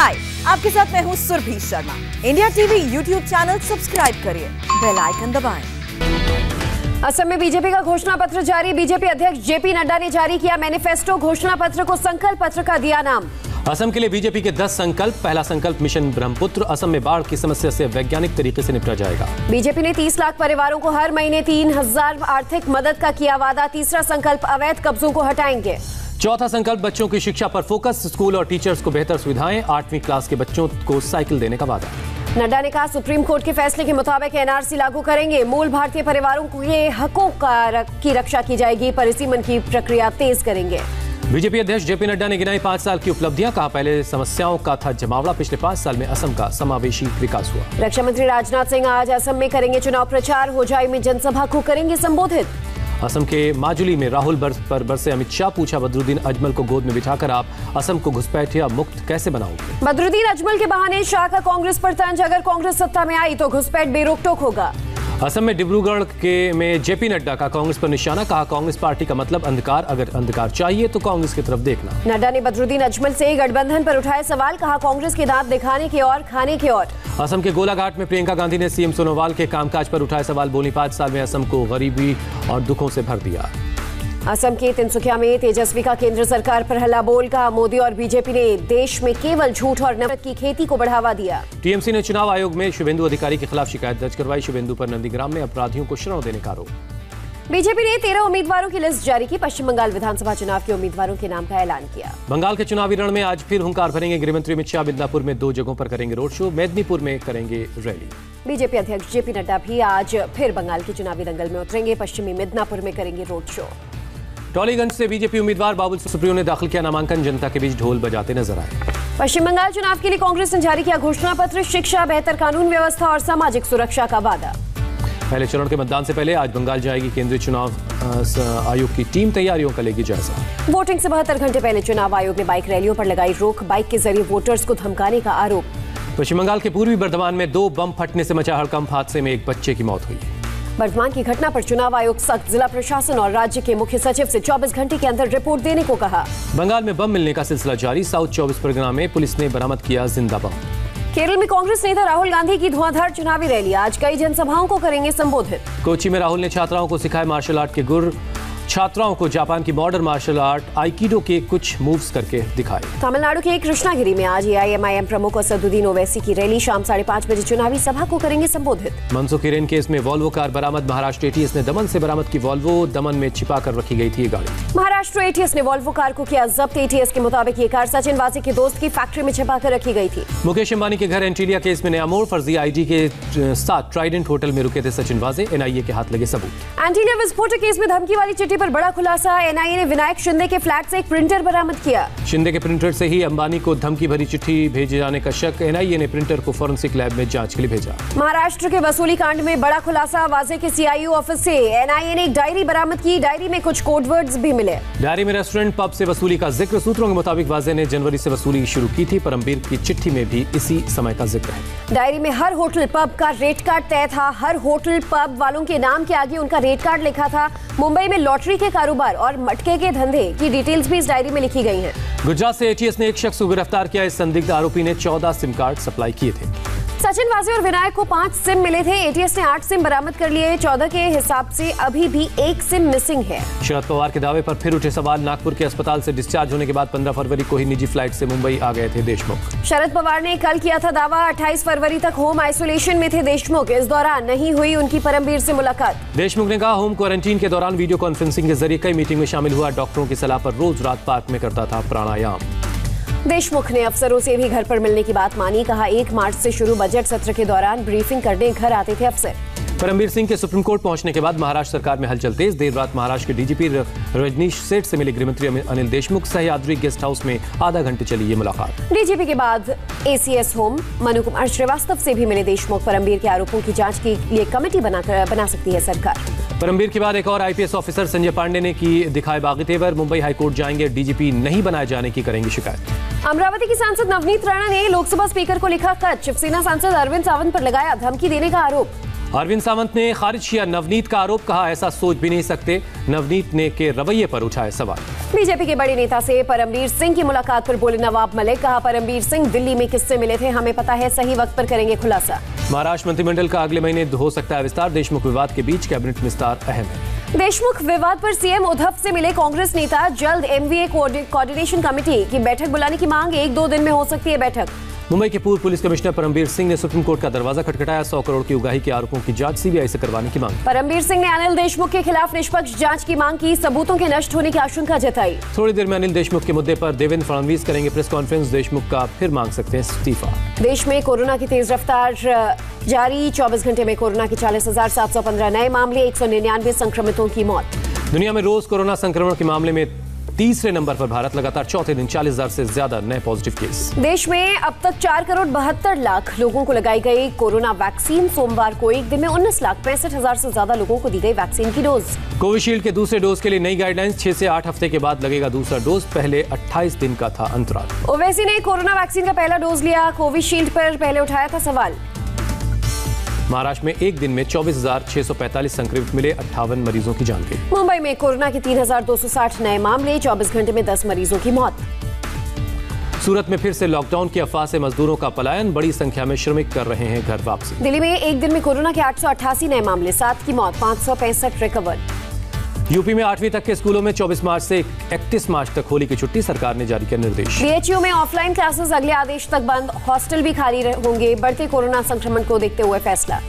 हाय, आपके साथ मैं हूँ Surabhi Sharma. India TV YouTube channel subscribe करिए, बेल आइकन दबाएं। असम में बीजेपी का घोषणा पत्र जारी। बीजेपी अध्यक्ष जेपी नड्डा ने जारी किया मैनिफेस्टो। घोषणा पत्र को संकल्प पत्र का दिया नाम। असम के लिए बीजेपी के 10 संकल्प। पहला संकल्प मिशन ब्रह्मपुत्र। असम में बाढ़ की समस्या से वैज्ञानिक तरीके से निपटा जाएगा। बीजेपी ने 30 लाख परिवारों को हर महीने 3000 आर्थिक मदद का किया वादा। तीसरा संकल्प अवैध कब्जों को हटाएंगे। चौथा संकल्प बच्चों की शिक्षा पर फोकस। स्कूल और टीचर्स को बेहतर सुविधाएं। 8वीं क्लास के बच्चों को साइकिल देने का वादा। नड्डा ने कहा सुप्रीम कोर्ट के फैसले के मुताबिक एनआरसी लागू करेंगे। मूल भारतीय परिवारों के हकों की रक्षा की जाएगी। परिसीमन की प्रक्रिया तेज करेंगे। बीजेपी अध्यक्ष जेपी नड्डा ने गिनाई 5 साल की उपलब्धियां। कहा पहले समस्याओं का था जमावड़ा, पिछले 5 साल में असम का समावेशी विकास हुआ। रक्षा मंत्री राजनाथ सिंह आज असम में करेंगे चुनाव प्रचार। होजाई में जनसभा को करेंगे संबोधित। असम के माजुली में राहुल पर बरसे अमित शाह। पूछा बदरुद्दीन अजमल को गोद में बिठाकर आप असम को घुसपैठिया मुक्त कैसे बनाओगे। बदरुद्दीन अजमल के बहाने शाह का कांग्रेस पर तंज। अगर कांग्रेस सत्ता में आई तो घुसपैठ बेरोक टोक होगा। असम में डिब्रूगढ़ में जेपी नड्डा का कांग्रेस पर निशाना। कहा कांग्रेस पार्टी का मतलब अंधकार, अगर अंधकार चाहिए तो कांग्रेस की तरफ देखना। नड्डा ने बदरुद्दीन अजमल से गठबंधन पर उठाए सवाल। कहा कांग्रेस के दांत दिखाने के और खाने के और। असम के गोलाघाट में प्रियंका गांधी ने सीएम सोनोवाल के कामकाज पर उठाए सवाल। बोली 5 साल में असम को गरीबी और दुखों से भर दिया। असम के तिनसुकिया में तेजस्वी का केंद्र सरकार पर हल्ला बोल। कहा मोदी और बीजेपी ने देश में केवल झूठ और नफरत की खेती को बढ़ावा दिया। टीएमसी ने चुनाव आयोग में शुभेंदु अधिकारी के खिलाफ शिकायत दर्ज करवाई। शुभेंदु पर नंदीग्राम में अपराधियों को शरण देने का आरोप। बीजेपी ने 13 उम्मीदवारों की लिस्ट जारी की। पश्चिम बंगाल विधानसभा चुनाव के उम्मीदवारों के नाम का ऐलान किया। बंगाल के चुनावी रण में आज फिर हुंकार भरेंगे गृहमंत्री अमित शाह। मिदनापुर में 2 जगहों पर करेंगे रोड शो। मेदिनीपुर में करेंगे रैली। बीजेपी अध्यक्ष जेपी नड्डा भी आज फिर बंगाल के चुनावी दंगल में उतरेंगे। पश्चिमी मिदनापुर में करेंगे रोड शो। टॉलीगंज से बीजेपी उम्मीदवार बाबुल सुप्रियो ने दाखिल किया नामांकन। जनता के बीच ढोल बजाते नजर आए। पश्चिम बंगाल चुनाव के लिए कांग्रेस ने जारी किया घोषणा पत्र। शिक्षा, बेहतर कानून व्यवस्था और सामाजिक सुरक्षा का वादा। पहले चरण के मतदान से पहले आज बंगाल जाएगी केंद्रीय चुनाव आयोग की टीम। तैयारियों का लेगी जायजा। वोटिंग से 72 घंटे पहले चुनाव आयोग ने बाइक रैलियों पर लगाई रोक। बाइक के जरिए वोटर्स को धमकाने का आरोप। पश्चिम बंगाल के पूर्वी बर्धमान में 2 बम फटने से मचा हड़कंप। हादसे में एक बच्चे की मौत हुई। बर्धमान की घटना पर चुनाव आयोग सख्त। जिला प्रशासन और राज्य के मुख्य सचिव से 24 घंटे के अंदर रिपोर्ट देने को कहा। बंगाल में बम मिलने का सिलसिला जारी। साउथ 24 परगना में पुलिस ने बरामद किया जिंदा बम। केरल में कांग्रेस नेता राहुल गांधी की धुआंधार चुनावी रैली। आज कई जनसभाओं को करेंगे संबोधित। कोच्चि में राहुल ने छात्राओं को सिखाए मार्शल आर्ट के गुर। छात्राओं को जापान की मॉडर्न मार्शल आर्ट आइकिडो के कुछ मूव्स करके दिखाए। तमिलनाडु के कृष्णागिरी में आज एआईएमआईएम प्रमुख असदुद्दीन ओवैसी की रैली। शाम 5:30 बजे चुनावी सभा को करेंगे संबोधित। मनसुख हिरेन केस में वॉल्वो कार बरामद। महाराष्ट्र एटीएस ने दमन से बरामद की वॉल्वो। दमन में छिपा कर रखी गई थी ये गाड़ी। महाराष्ट्र एटीएस ने वॉल्वो कार को किया जब्त। एटीएस के मुताबिक ये कार सचिन वाजे के दोस्त की फैक्ट्री में छिपा कर रखी गई थी। मुकेश अंबानी के घर एंटीलिया केस में नया मोड़। फर्जी आईडी के साथ ट्राइडेंट होटल में रुके थे सचिन वाजे। एनआईए के हाथ लगे सबूत। एंटीलिया विस्फोटक केस में धमकी वाली चिट्ठी पर बड़ा खुलासा। एनआईए ने विनायक शिंदे के फ्लैट से एक प्रिंटर बरामद किया। शिंदे के प्रिंटर से ही अंबानी को धमकी भरी चिट्ठी भेजे जाने का शक। एनआईए ने प्रिंटर को फॉरेंसिक लैब में जांच के लिए भेजा। महाराष्ट्र के वसूली कांड में बड़ा खुलासा। वाजे के सीआईयू ऑफिस से एनआईए ने एक डायरी बरामद की। डायरी में कुछ कोड वर्ड्स भी मिले। डायरी में रेस्टोरेंट पब से वसूली का जिक्र। सूत्रों के मुताबिक वाजे ने जनवरी से वसूली शुरू की थी। परमबीर की चिट्ठी में भी इसी समय का जिक्र है। डायरी में हर होटल पब का रेट कार्ड तय था। हर होटल पब वालों के नाम के आगे उनका रेट कार्ड लिखा था। मुंबई में लॉटरी के कारोबार और मटके के धंधे की डिटेल्स भी इस डायरी में लिखी गई हैं। गुजरात से एटीएस ने एक शख्स को गिरफ्तार किया। इस संदिग्ध आरोपी ने 14 सिम कार्ड सप्लाई किए थे। सचिन वाजे और विनायक को 5 सिम मिले थे। एटीएस ने 8 सिम बरामद कर लिए। 14 के हिसाब से अभी भी 1 सिम मिसिंग है। शरद पवार के दावे पर फिर उठे सवाल। नागपुर के अस्पताल से डिस्चार्ज होने के बाद 15 फरवरी को ही निजी फ्लाइट से मुंबई आ गए थे देशमुख। शरद पवार ने कल किया था दावा। 28 फरवरी तक होम आइसोलेशन में थे देशमुख। इस दौरान नहीं हुई उनकी परमबीर से मुलाकात। देशमुख ने कहा होम क्वारंटीन के दौरान वीडियो कॉन्फ्रेंसिंग के जरिए कई मीटिंग में शामिल हुआ। डॉक्टरों की सलाह पर रोज रात पार्क में करता था प्राणायाम। देशमुख ने अफसरों से भी घर पर मिलने की बात मानी। कहा 1 मार्च से शुरू बजट सत्र के दौरान ब्रीफिंग करने घर आते थे अफसर। परमबीर सिंह के सुप्रीम कोर्ट पहुंचने के बाद महाराष्ट्र सरकार में हलचल तेज। देर रात महाराष्ट्र के डीजीपी रजनीश सेठ से मिले गृहमंत्री अनिल देशमुख। सह्याद्री गेस्ट हाउस में आधा घंटे चली ये मुलाकात। डीजीपी के बाद एसीएस होम मनु कुमार श्रीवास्तव से भी मिले देशमुख। परमबीर के आरोपों की जांच के लिए कमेटी बना सकती है सरकार। परमबीर के बाद एक और आईपीएस ऑफिसर संजय पांडे ने की दिखाए बागी तेवर। मुंबई हाईकोर्ट जाएंगे। डीजीपी नहीं बनाए जाने की करेंगे शिकायत। अमरावती की सांसद नवनीत राणा ने लोकसभा स्पीकर को लिखा खत। शिवसेना सांसद अरविंद सावंत पर लगाया धमकी देने का आरोप। अरविंद सावंत ने खारिज किया नवनीत का आरोप। कहा ऐसा सोच भी नहीं सकते। नवनीत ने के रवैये पर उठाए सवाल। बीजेपी के बड़े नेता से परमबीर सिंह की मुलाकात पर बोले नवाब मलिक, कहा परमबीर सिंह दिल्ली में किससे मिले थे हमें पता है, सही वक्त पर करेंगे खुलासा। महाराष्ट्र मंत्रिमंडल का अगले महीने हो सकता है विस्तार, देशमुख विवाद के बीच कैबिनेट विस्तार अहम है। देशमुख विवाद पर सीएम उद्धव से मिले कांग्रेस नेता, जल्द एमवीए कोऑर्डिनेशन कमेटी की बैठक बुलाने की मांग, 1-2 दिन में हो सकती है बैठक। मुंबई के पूर्व पुलिस कमिश्नर परमबीर सिंह ने सुप्रीम कोर्ट का दरवाजा खटखटाया, 100 करोड़ की उगाही के आरोपों की जांच सीबीआई से करवाने की मांग। परमबीर सिंह ने अनिल देशमुख के खिलाफ निष्पक्ष जांच की मांग की, सबूतों के नष्ट होने की आशंका जताई। थोड़ी देर में अनिल देशमुख के मुद्दे पर देवेंद्र फडणवीस करेंगे प्रेस कॉन्फ्रेंस, देशमुख का फिर मांग सकते हैं इस्तीफा। देश में कोरोना की तेज रफ्तार जारी, 24 घंटे में कोरोना के 40,715 नए मामले, 199 संक्रमितों की मौत। दुनिया में रोज कोरोना संक्रमण के मामले में तीसरे नंबर पर भारत, लगातार चौथे दिन 40,000 से ज्यादा नए पॉजिटिव केस। देश में अब तक 4,72,00,000 लोगों को लगाई गई कोरोना वैक्सीन, सोमवार को एक दिन में 19,65,000 से ज्यादा लोगों को दी गई वैक्सीन की डोज। कोविशील्ड के दूसरे डोज के लिए नई गाइडलाइंस, 6 से 8 हफ्ते के बाद लगेगा दूसरा डोज, पहले 28 दिन का था अंतराल। ओवैसी ने कोरोना वैक्सीन का पहला डोज लिया, कोविशील्ड पर पहले उठाया था सवाल। महाराष्ट्र में एक दिन में 24,645 संक्रमित मिले, 58 मरीजों की जान गई। मुंबई में कोरोना के 3,260 नए मामले, 24 घंटे में 10 मरीजों की मौत। सूरत में फिर से लॉकडाउन की अफवाह से मजदूरों का पलायन, बड़ी संख्या में श्रमिक कर रहे हैं घर वापसी। दिल्ली में एक दिन में कोरोना के 888 नए मामले, 7 की मौत, 565 रिकवर। यूपी में 8वीं तक के स्कूलों में 24 मार्च से 31 मार्च तक होली की छुट्टी, सरकार ने जारी किया निर्देश। बीएचयू में ऑफलाइन क्लासेस अगले आदेश तक बंद, हॉस्टल भी खाली होंगे, बढ़ते कोरोना संक्रमण को देखते हुए फैसला।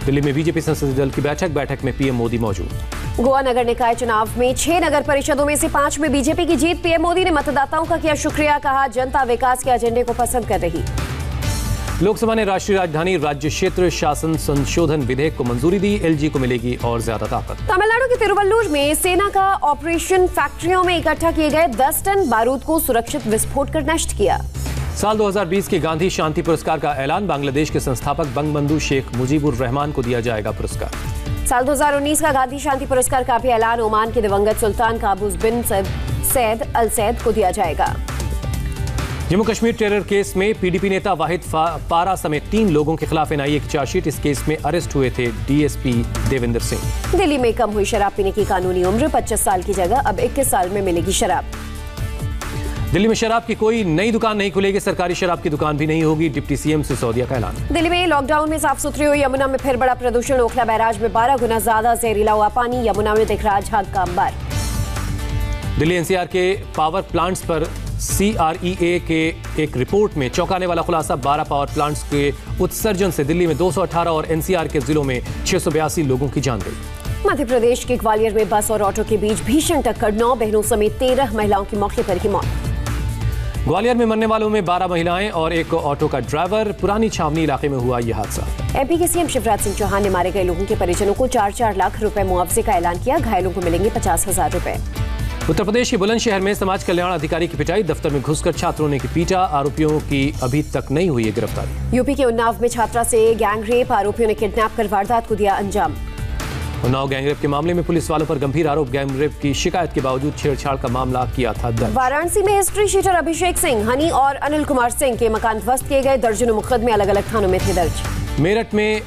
दिल्ली में बीजेपी संसदीय दल की बैठक में पीएम मोदी मौजूद। गोवा नगर निकाय चुनाव में 6 नगर परिषदों में से 5 में बीजेपी की जीत, पीएम मोदी ने मतदाताओं का किया शुक्रिया, कहा जनता विकास के एजेंडे को पसंद कर रही। लोकसभा ने राष्ट्रीय राजधानी राज्य क्षेत्र शासन संशोधन विधेयक को मंजूरी दी, एलजी को मिलेगी और ज्यादा ताकत। तमिलनाडु के तिरुवल्लुर में सेना का ऑपरेशन, फैक्ट्रियों में इकट्ठा किए गए 10 टन बारूद को सुरक्षित विस्फोट कर नष्ट किया। साल 2020 के गांधी शांति पुरस्कार का ऐलान, बांग्लादेश के संस्थापक बंगबंधु शेख मुजीबुर रहमान को दिया जाएगा पुरस्कार। साल 2019 का गांधी शांति पुरस्कार का भी ऐलान, ओमान के दिवंगत सुल्तान काबूस बिन सैद अल सैद को दिया जाएगा। जम्मू कश्मीर टेरर केस में पीडीपी नेता वाहिद पारा समेत 3 लोगों के खिलाफ एनआईए की चार्जशीट, इस केस में अरेस्ट हुए थे डीएसपी देवेंद्र सिंह। दिल्ली में कम हुई शराब पीने की कानूनी उम्र, 25 साल की जगह अब 21 साल में मिलेगी शराब। दिल्ली में शराब की कोई नई दुकान नहीं खुलेगी, सरकारी शराब की दुकान भी नहीं होगी, डिप्टी सीएम सिसोदिया का ऐलान। दिल्ली में लॉकडाउन में साफ सुथरी हुई यमुना में फिर बड़ा प्रदूषण, ओखला बैराज में 12 गुना ज्यादा जहरीला हुआ पानी, यमुना में दिख रहा झाग का अंबार। दिल्ली एनसीआर के पावर प्लांट्स पर सीआरईए के एक रिपोर्ट में चौंकाने वाला खुलासा, 12 पावर प्लांट्स के उत्सर्जन से दिल्ली में 218 और एनसीआर के जिलों में 682 लोगों की जान गई। मध्य प्रदेश के ग्वालियर में बस और ऑटो के बीच भीषण टक्कर, 9 बहनों समेत 13 महिलाओं की मौके पर ही मौत। ग्वालियर में मरने वालों में 12 महिलाएं और एक ऑटो का ड्राइवर, पुरानी छावनी इलाके में हुआ यह हादसा। एमपी के सीएम शिवराज सिंह चौहान ने मारे गए लोगों के परिजनों को 4-4 लाख रुपए मुआवजे का ऐलान किया, घायलों को मिलेंगे 50,000 रुपए। उत्तर प्रदेश के बुलंदशहर में समाज कल्याण अधिकारी की पिटाई, दफ्तर में घुसकर छात्रों ने की पीटा, आरोपियों की अभी तक नहीं हुई है गिरफ्तारी। यूपी के उन्नाव में छात्रा से गैंग रेप, आरोपियों ने किडनैप कर वारदात को दिया अंजाम। उन्नाव गैंगरेप के मामले में पुलिस वालों पर गंभीर आरोप, गैंगरेप की शिकायत के बावजूद छेड़छाड़ का मामला किया था दर्ज। वाराणसी में हिस्ट्री शीटर अभिषेक सिंह, हनी और अनिल कुमार सिंह के मकान ध्वस्त किए गए, दर्जनों मुकदमे अलग अलग थानों में थे दर्ज। मेरठ में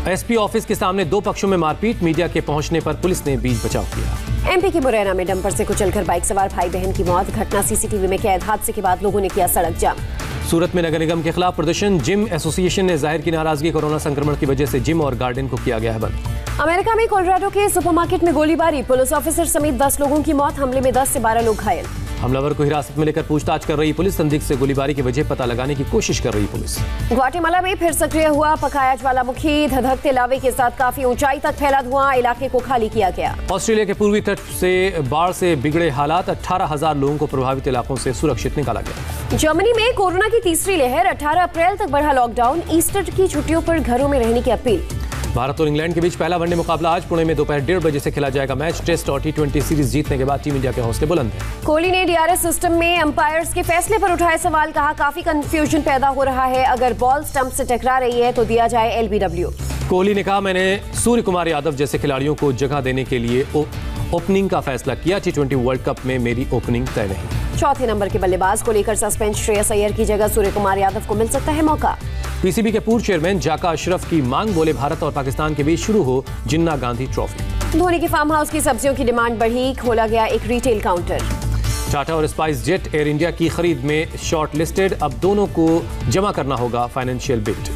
एसपी ऑफिस के सामने 2 पक्षों में मारपीट, मीडिया के पहुंचने पर पुलिस ने बीच बचाव किया। एमपी के मुरैना में डंपर से कुचलकर बाइक सवार भाई बहन की मौत, घटना सीसीटीवी में कैद, हादसे के बाद लोगों ने किया सड़क जाम। सूरत में नगर निगम के खिलाफ प्रदर्शन, जिम एसोसिएशन ने जाहिर की नाराजगी, कोरोना संक्रमण की वजह से जिम और गार्डन को किया गया है बंद। अमेरिका में कोलोराडो के सुपरमार्केट में गोलीबारी, पुलिस ऑफिसर समेत 10 लोगों की मौत, हमले में 10 से 12 लोग घायल। हमलावर को हिरासत में लेकर पूछताछ कर रही पुलिस, संदिग्ध से गोलीबारी की वजह पता लगाने की कोशिश कर रही पुलिस। ग्वाटेमाला में फिर सक्रिय हुआ पकाया ज्वालामुखी, धधकते लावे के साथ काफी ऊंचाई तक फैला धुआं, इलाके को खाली किया गया। ऑस्ट्रेलिया के पूर्वी तट से बाढ़ से बिगड़े हालात, 18,000 लोगों को प्रभावित इलाकों से सुरक्षित निकाला गया। जर्मनी में कोरोना की तीसरी लहर, 18 अप्रैल तक बढ़ा लॉकडाउन, ईस्टर की छुट्टियों पर घरों में रहने की अपील। भारत और इंग्लैंड के बीच पहला वनडे मुकाबला आज पुणे में दोपहर 1:30 बजे से खेला जाएगा मैच। टेस्ट और T20 सीरीज जीतने के बाद टीम इंडिया के हौसले बुलंद हैं। कोहली ने डीआरएस सिस्टम में अंपायर्स के फैसले पर उठाए सवाल, कहा काफी कंफ्यूजन पैदा हो रहा है, अगर बॉल स्टंप से टकरा रही है तो दिया जाए एलबीडब्ल्यू। कोहली ने कहा, मैंने सूर्य कुमार यादव जैसे खिलाड़ियों को जगह देने के लिए ओपनिंग का फैसला किया, T20 वर्ल्ड कप में मेरी ओपनिंग तय नहीं। चौथे नंबर के बल्लेबाज को लेकर सस्पेंड श्रेयस अय्यर की जगह सूर्य कुमार यादव को मिल सकता है मौका। पीसीबी के पूर्व चेयरमैन जाका अशरफ की मांग, बोले भारत और पाकिस्तान के बीच शुरू हो जिन्ना गांधी ट्रॉफी। धोनी के फार्म हाउस की सब्जियों की डिमांड बढ़ी, खोला गया एक रिटेल काउंटर। टाटा और स्पाइस जेट एयर इंडिया की खरीद में शॉर्ट लिस्टेड, अब दोनों को जमा करना होगा financial bid.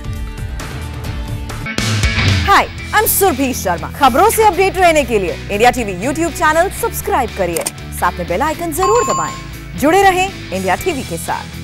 Hi, I am Surabhi Sharma. खबरों से अपडेट रहने के लिए India TV YouTube channel subscribe करिए, साथ में बेल आइकन जरूर दबाएं। जुड़े रहें इंडिया टीवी के साथ।